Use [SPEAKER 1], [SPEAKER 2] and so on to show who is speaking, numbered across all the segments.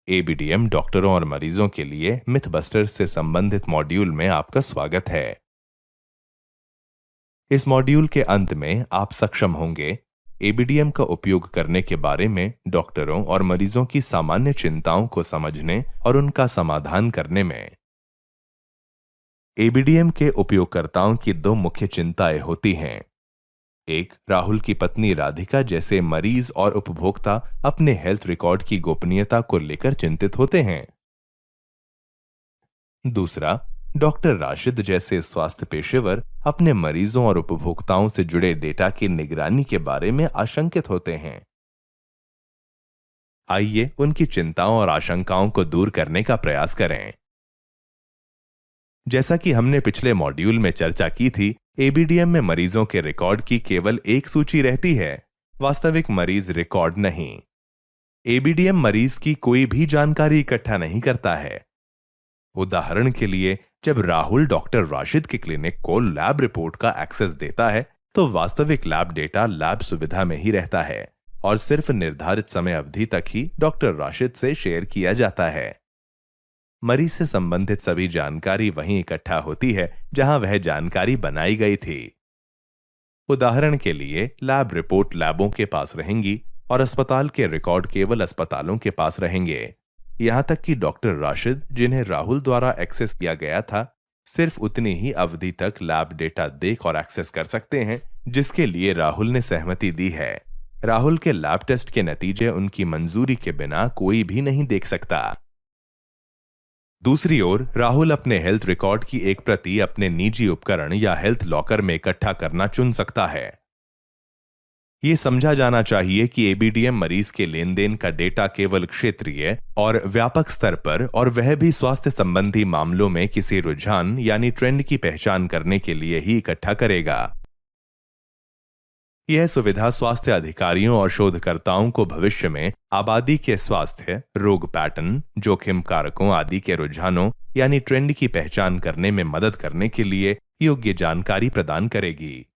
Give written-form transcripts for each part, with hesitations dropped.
[SPEAKER 1] ABDM डॉक्टरों और मरीजों के लिए मिथबस्टर्स से संबंधित मॉड्यूल में आपका स्वागत है। इस मॉड्यूल के अंत में आप सक्षम होंगे एबीडीएम का उपयोग करने के बारे में डॉक्टरों और मरीजों की सामान्य चिंताओं को समझने और उनका समाधान करने में। एबीडीएम के उपयोगकर्ताओं की दो मुख्य चिंताएं होती हैं। एक, राहुल की पत्नी राधिका जैसे मरीज और उपभोक्ता अपने हेल्थ रिकॉर्ड की गोपनीयता को लेकर चिंतित होते हैं। दूसरा, डॉक्टर राशिद जैसे स्वास्थ्य पेशेवर अपने मरीजों और उपभोक्ताओं से जुड़े डेटा की निगरानी के बारे में आशंकित होते हैं। आइए उनकी चिंताओं और आशंकाओं को दूर करने का प्रयास करें। जैसा कि हमने पिछले मॉड्यूल में चर्चा की थी, एबीडीएम में मरीजों के रिकॉर्ड की केवल एक सूची रहती है, वास्तविक मरीज रिकॉर्ड नहीं। एबीडीएम मरीज की कोई भी जानकारी इकट्ठा नहीं करता है। उदाहरण के लिए, जब राहुल डॉक्टर राशिद की क्लिनिक को लैब रिपोर्ट का एक्सेस देता है, तो वास्तविक लैब डेटा लैब सुविधा में ही रहता है और सिर्फ निर्धारित समय अवधि तक ही डॉक्टर राशिद से शेयर किया जाता है। मरीज से संबंधित सभी जानकारी वहीं इकट्ठा होती है जहां वह जानकारी बनाई गई थी। उदाहरण के लिए, लैब रिपोर्ट लैबों के पास रहेंगी और अस्पताल के रिकॉर्ड केवल अस्पतालों के पास रहेंगे। यहां तक कि डॉक्टर राशिद, जिन्हें राहुल द्वारा एक्सेस किया गया था, सिर्फ उतनी ही अवधि तक लैब डेटा देख और एक्सेस कर सकते हैं जिसके लिए राहुल ने सहमति दी है। राहुल के लैब टेस्ट के नतीजे उनकी मंजूरी के बिना कोई भी नहीं देख सकता। दूसरी ओर, राहुल अपने हेल्थ रिकॉर्ड की एक प्रति अपने निजी उपकरण या हेल्थ लॉकर में इकट्ठा करना चुन सकता है। यह समझा जाना चाहिए कि एबीडीएम मरीज के लेन देन का डेटा केवल क्षेत्रीय और व्यापक स्तर पर, और वह भी स्वास्थ्य संबंधी मामलों में किसी रुझान यानी ट्रेंड की पहचान करने के लिए ही इकट्ठा करेगा। यह सुविधा स्वास्थ्य अधिकारियों और शोधकर्ताओं को भविष्य में आबादी के स्वास्थ्य, रोग पैटर्न, जोखिम कारकों आदि के रुझानों यानी ट्रेंड की पहचान करने में मदद करने के लिए योग्य जानकारी प्रदान करेगी।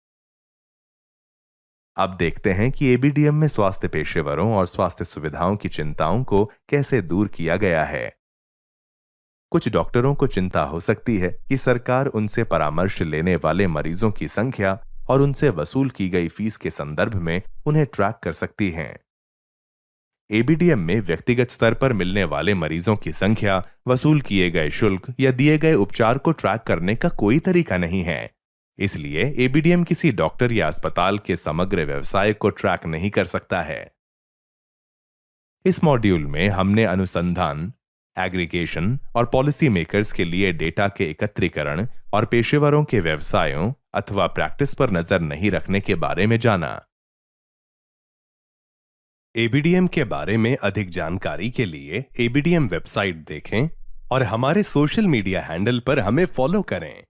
[SPEAKER 1] अब देखते हैं कि एबीडीएम में स्वास्थ्य पेशेवरों और स्वास्थ्य सुविधाओं की चिंताओं को कैसे दूर किया गया है। कुछ डॉक्टरों को चिंता हो सकती है कि सरकार उनसे परामर्श लेने वाले मरीजों की संख्या और उनसे वसूल की गई फीस के संदर्भ में उन्हें ट्रैक कर सकती है। एबीडीएम में व्यक्तिगत स्तर पर मिलने वाले मरीजों की संख्या, वसूल किए गए शुल्क या दिए गए उपचार को ट्रैक करने का कोई तरीका नहीं है। इसलिए एबीडीएम किसी डॉक्टर या अस्पताल के समग्र व्यवसाय को ट्रैक नहीं कर सकता है। इस मॉड्यूल में हमने अनुसंधान, एग्रीगेशन और पॉलिसी मेकर्स के लिए डेटा के एकत्रीकरण और पेशेवरों के व्यवसायों अथवा प्रैक्टिस पर नजर नहीं रखने के बारे में जाना। एबीडीएम के बारे में अधिक जानकारी के लिए एबीडीएम वेबसाइट देखें और हमारे सोशल मीडिया हैंडल पर हमें फॉलो करें।